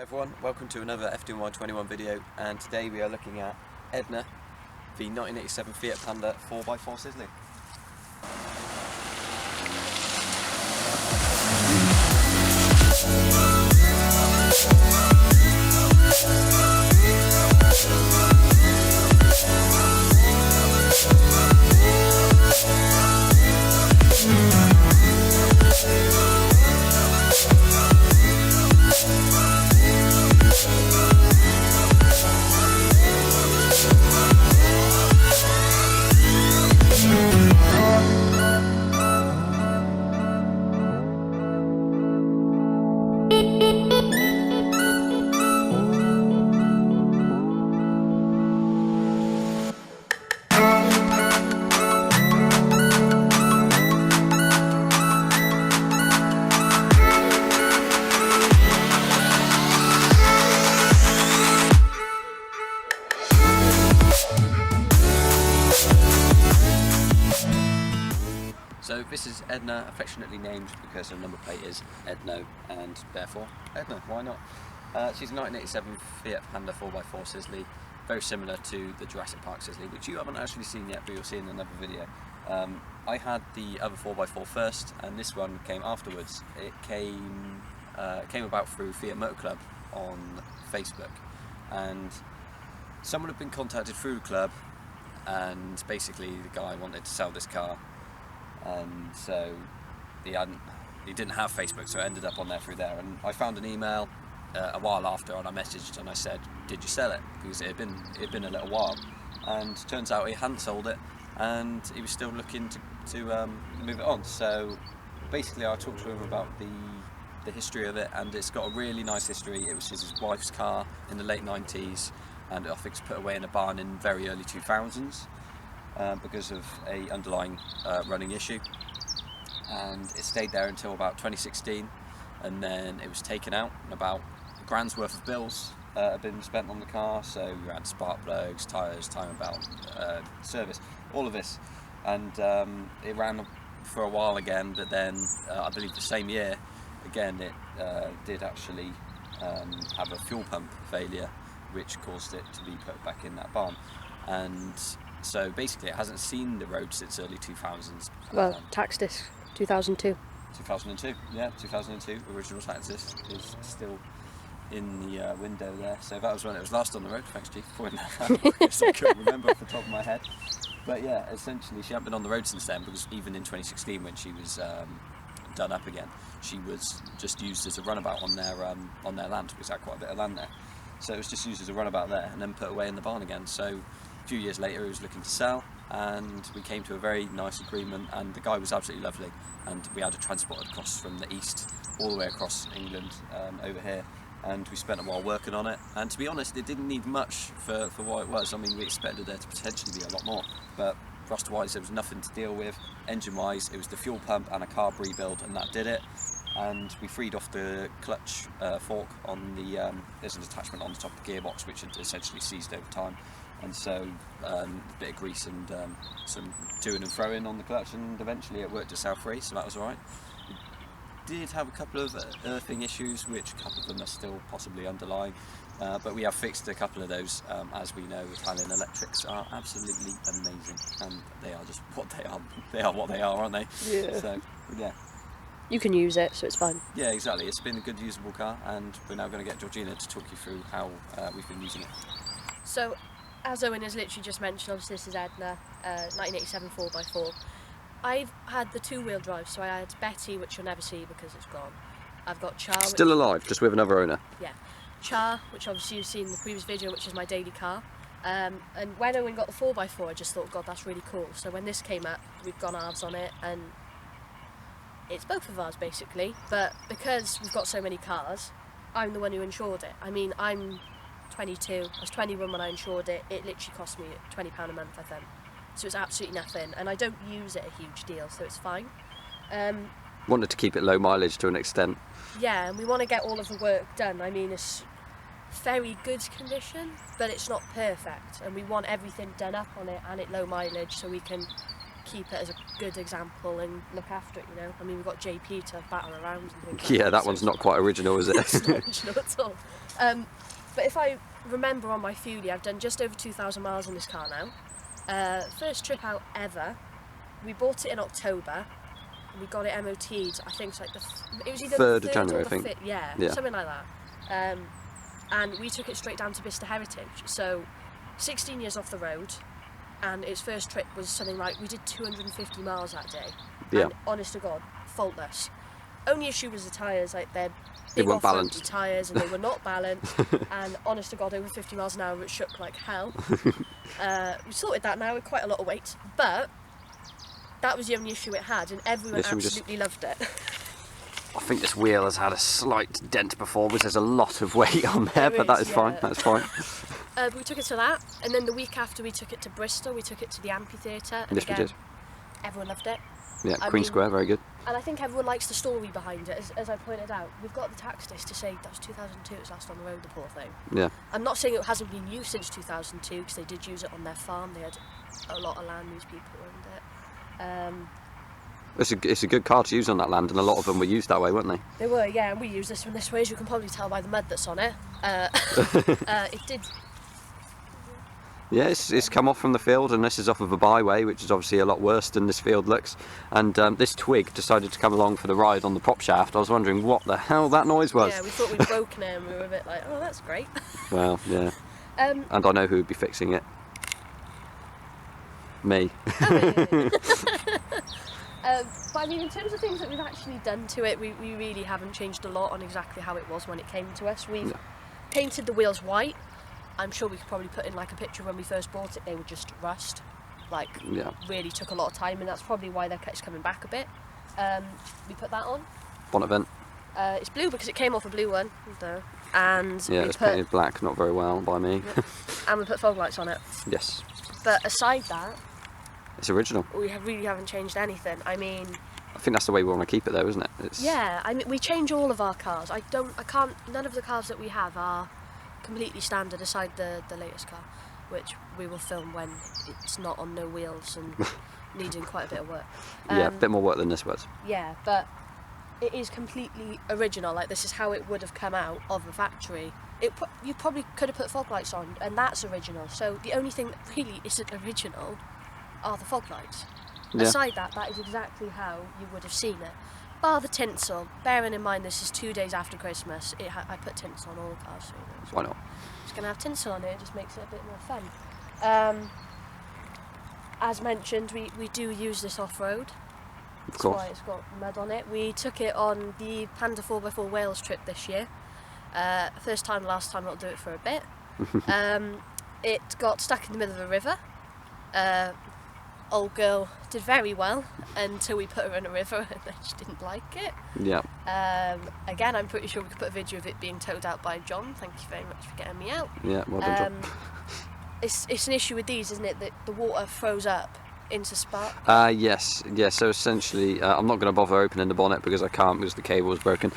Everyone, welcome to another FDNY21 video, and today we are looking at Edna, the 1987 Fiat Panda 4x4 Sisley. So this is Edna, affectionately named because her number plate is Edna, and therefore Edna, why not? She's a 1987 Fiat Panda 4x4 Sisley, very similar to the Jurassic Park Sisley, which you haven't actually seen yet, but you'll see in another video. I had the other 4x4 first, and this one came afterwards. It came about through Fiat Motor Club on Facebook, and someone had been contacted through the club, and basically the guy wanted to sell this car. And so he didn't have Facebook, so it ended up on there through there. And I found an email a while after, and I messaged and I said, "Did you sell it?" Because it had been a little while, and turns out he hadn't sold it, and he was still looking to move it on. So basically, I talked to him about the history of it, and it's got a really nice history. It was his wife's car in the late 90s, and I think it's put away in a barn in very early 2000s. Because of a underlying running issue, and it stayed there until about 2016, and then it was taken out, and about a grand's worth of bills had been spent on the car. So we had spark plugs, tyres, timing belt, service, all of this, and it ran for a while again, but then I believe the same year again it did actually have a fuel pump failure, which caused it to be put back in that barn. And so basically it hasn't seen the road since early 2000s. Well, tax disc 2002. 2002, yeah, 2002, original tax disc is still in the window there. So that was when it was last on the road. Thanks, Chief, for pointing that out, because I couldn't remember off the top of my head. But yeah, essentially she hadn't been on the road since then, because even in 2016 when she was done up again, she was just used as a runabout on their land, because they had quite a bit of land there. So it was just used as a runabout there, and then put away in the barn again. So a few years later he was looking to sell, and we came to a very nice agreement, and the guy was absolutely lovely, and we had it transported across from the east all the way across England over here, and we spent a while working on it. And to be honest, it didn't need much for what it was. I mean, we expected there to potentially be a lot more, but rust wise there was nothing to deal with. Engine wise it was the fuel pump and a carb rebuild, and that did it. And we freed off the clutch fork on the there's an attachment on the top of the gearbox which had essentially seized over time, and so a bit of grease and some to-in and throw-in on the clutch, and eventually it worked itself free, so that was alright. We did have a couple of earthing issues, which a couple of them are still possibly underlying, but we have fixed a couple of those. As we know, Italian electrics are absolutely amazing, and they are just what they are. They are what they are, aren't they? Yeah. So yeah. You can use it, so it's fine. Yeah, exactly. It's been a good usable car, and we're now going to get Georgina to talk you through how we've been using it. So, as Owen has literally just mentioned, obviously this is Edna, 1987 4x4. I've had the two-wheel drive, so I had Betty, which you'll never see because it's gone. I've got Char. Still alive, just with another owner. Yeah. Char, which obviously you've seen in the previous video, which is my daily car. And when Owen got the 4x4, I just thought, God, that's really cool. So when this came up, we've gone halves on it, and it's both of ours basically, but because we've got so many cars, I'm the one who insured it. I mean, I'm 22, I was 21 when I insured it. It literally cost me £20 a month, I think. So it's absolutely nothing, and I don't use it a huge deal, so it's fine. Wanted to keep it low mileage to an extent. Yeah, and we want to get all of the work done. I mean, it's very good condition, but it's not perfect, and we want everything done up on it and it low mileage so we can keep it as a good example and look after it, you know. I mean, we've got JP to battle around and things like Yeah, that. that So one's it's not quite original, is it? it's not original at all. But if I remember on my Fiat, I've done just over 2,000 miles in this car now. First trip out ever. We bought it in October. We got it MOT'd, I think it's like it was either 3rd the of 3rd January, or the I think. 5th, yeah, something like that. And we took it straight down to Bicester Heritage. So 16 years off the road, and its first trip was something like, we did 250 miles that day. Yeah. And honest to God, faultless. Only issue was the tyres, like they're They big weren't off-roady balanced. tyres, and they were not balanced. And honest to God, over 50 miles an hour, it shook like hell. We sorted that now with quite a lot of weight, but that was the only issue it had, and everyone absolutely loved it. I think this wheel has had a slight dent before, because there's a lot of weight on there, but that is fine, that's fine. We took it to that, and then the week after we took it to Bristol, we took it to the amphitheatre, and Yes, we again, did. everyone loved it. Yeah, Queen Square, very good. And I think everyone likes the story behind it, as I pointed out. We've got the tax disc to say that was 2002, it was last on the road, the poor thing. Yeah. I'm not saying it hasn't been used since 2002, because they did use it on their farm, they had a lot of land, these people owned it. It's a good car to use on that land, and a lot of them were used that way, weren't they? They were, yeah, and we use this one this way, as you can probably tell by the mud that's on it. It did. Yeah, it's come off from the field, and this is off of a byway, which is obviously a lot worse than this field looks. And this twig decided to come along for the ride on the prop shaft. I was wondering what the hell that noise was. Yeah, we thought we'd broken it, and we were a bit like, oh, that's great. Well, yeah. And I know who would be fixing it. Me. But I mean, in terms of things that we've actually done to it, we really haven't changed a lot on exactly how it was when it came to us. We've painted the wheels white. I'm sure we could probably put in like a picture when we first bought it. They were just rust, like really took a lot of time, and that's probably why it's coming back a bit. We put that on. Bonnet vent. It's blue because it came off a blue one, and yeah, it's painted black, not very well by me. And we put fog lights on it. Yes. But aside that, it's original. We really haven't changed anything. I mean, I think that's the way we want to keep it, though, isn't it? Yeah, I mean, we change all of our cars. None of the cars that we have are completely standard, aside the latest car, which we will film when it's not on no wheels and needing quite a bit of work. Yeah, a bit more work than this was. Yeah, but it is completely original. Like, this is how it would have come out of a factory. You probably could have put fog lights on, and that's original. So the only thing that really isn't original are the fog lights. Yeah. Aside that is exactly how you would have seen it. Bar the tinsel. Bearing in mind this is 2 days after Christmas, I put tinsel on all the cars. So why not? It's going to have tinsel on it, it just makes it a bit more fun. As mentioned, we do use this off-road. Of course. That's why it's got mud on it. We took it on the Panda 4x4 Wales trip this year. First time, last time, I'll do it for a bit. It got stuck in the middle of a river. Old girl did very well until we put her in a river, and then she didn't like it. Yeah. Again, I'm pretty sure we could put a video of it being towed out by John. Thank you very much for getting me out. Yeah, well done, John. It's an issue with these, isn't it, that the water froze up into spark? Yes. So essentially, I'm not going to bother opening the bonnet because I can't, because the cable is broken.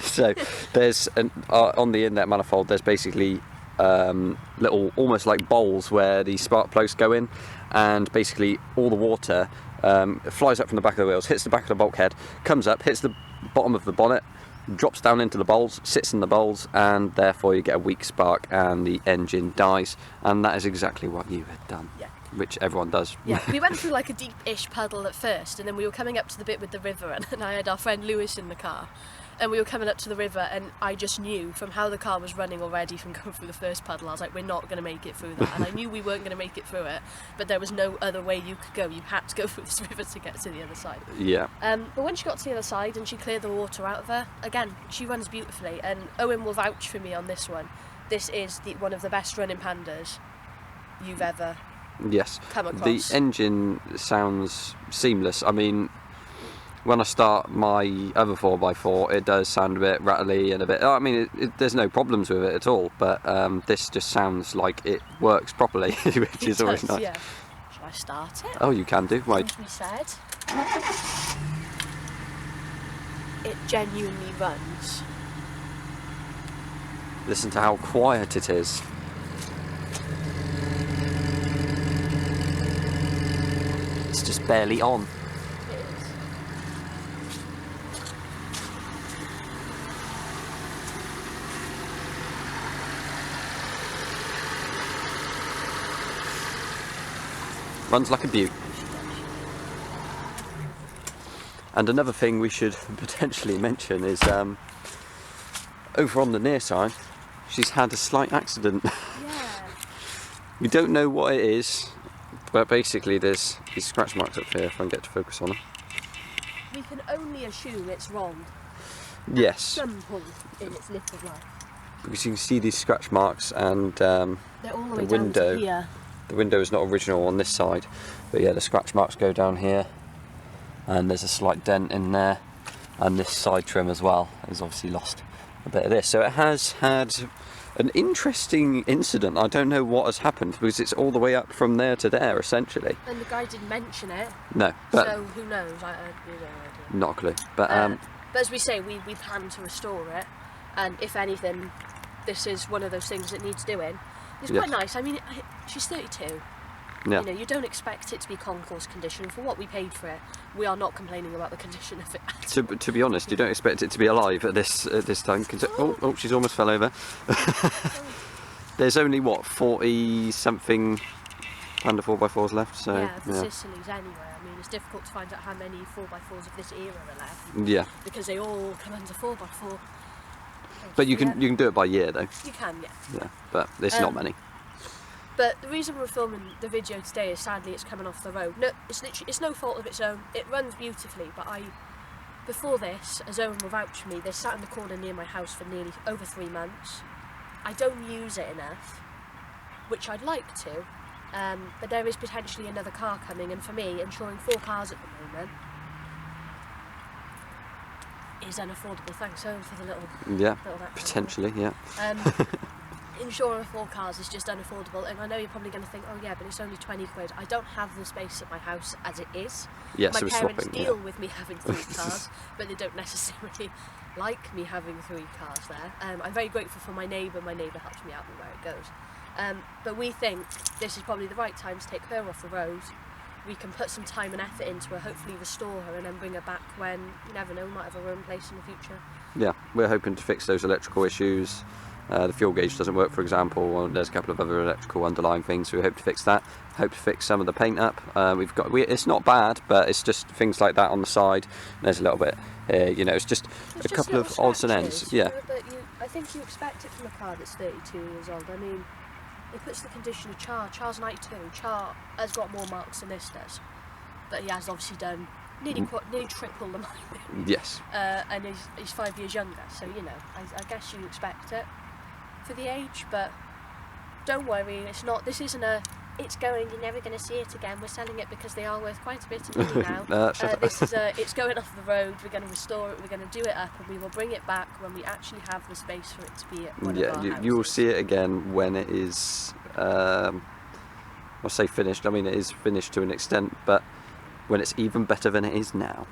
So there's on the inlet manifold, there's basically little, almost like bowls where the spark plugs go in, and basically all the water flies up from the back of the wheels, hits the back of the bulkhead, comes up, hits the bottom of the bonnet, drops down into the bowls, sits in the bowls, and therefore you get a weak spark and the engine dies. And that is exactly what you had done. Yeah. Which everyone does. Yeah, we went through like a deep-ish puddle at first, and then we were coming up to the bit with the river, and I had our friend Lewis in the car, and we were coming up to the river, and I just knew from how the car was running already from going through the first puddle, I was like, we're not going to make it through that. And I knew we weren't going to make it through it, but there was no other way you could go. You had to go through this river to get to the other side. Yeah. But when she got to the other side and she cleared the water out of her, again, she runs beautifully, and Owen will vouch for me on this one. This is one of the best running Pandas you've ever come across. The engine sounds seamless. I mean, when I start my other 4x4, it does sound a bit rattly and a bit... I mean, there's no problems with it at all, but this just sounds like it works properly, which is always nice. Yeah. Shall I start it? Oh, you can do. Right. As we said, it genuinely runs. Listen to how quiet it is. It's just barely on. It is. Runs like a beaut. And another thing we should potentially mention is over on the near side, she's had a slight accident. Yeah. We don't know what it is, but basically there's these scratch marks up here, if I can get to focus on them. We can only assume it's wrong Yes, some point in its little life. because you can see these scratch marks, and They're all the way down window. to here. the window is not original on this side, but yeah, the scratch marks go down here, and there's a slight dent in there, and this side trim as well has obviously lost a bit of this. So it has had an interesting incident. I don't know what has happened, because it's all the way up from there to there essentially. And the guy didn't mention it, No, but so who knows? I have no idea. not a clue. But But as we say, we plan to restore it, and if anything, this is one of those things that needs doing. It's quite nice. I mean, she's 32. yeah. You know, you don't expect it to be concourse condition. For what we paid for it, we are not complaining about the condition of it. To be honest, you don't expect it to be alive at this time. Oh, she's almost fell over. There's only what, 40 something Panda 4x4s left. So Yeah, the Sisleys anyway. I mean, it's difficult to find out how many 4x4s of this era are left. Yeah. Because they all come under 4x4. But you can do it by year though. You can, yeah. Yeah, but it's not many. But the reason we're filming the video today is sadly it's coming off the road. No, it's no fault of its own. It runs beautifully, but before this, as Owen will vouch for me, they sat in the corner near my house for nearly over 3 months. I don't use it enough, which I'd like to, but there is potentially another car coming, and for me, insuring 4 cars at the moment is unaffordable. Thanks, Owen, for the little that Potentially, yeah. Insuring 4 cars is just unaffordable, and I know you're probably going to think, oh yeah, but it's only 20 quid. I don't have the space at my house as it is. Yeah, my so we're parents swapping, deal with me having 3 cars, but they don't necessarily like me having 3 cars there. I'm very grateful for my neighbour. My neighbour helps me out with where it goes. But we think this is probably the right time to take her off the road. We can put some time and effort into her, hopefully restore her, and then bring her back when, you never know, we might have her own place in the future. Yeah, we're hoping to fix those electrical issues. The fuel gauge doesn't work, for example. There's a couple of other electrical underlying things, so we hope to fix that. Hope to fix some of the paint up. It's not bad, but it's just things like that on the side. There's a little bit, it's just a couple of odds and ends. Yeah. But I think you expect it from a car that's 32 years old. I mean, it puts the condition of Char's 92. Char has got more marks than this does, but he has obviously done nearly triple the mine. Yes. And he's 5 years younger, so you know, I guess you expect it for the age, but don't worry, it's not. This isn't a. It's going. You're never going to see it again. We're selling it because they are worth quite a bit of money now. This is it's going off the road. We're going to restore it. We're going to do it up, and we will bring it back when we actually have the space for it to be at one of our houses. You will see it again when it is. I'll say finished. I mean, it is finished to an extent, but when it's even better than it is now.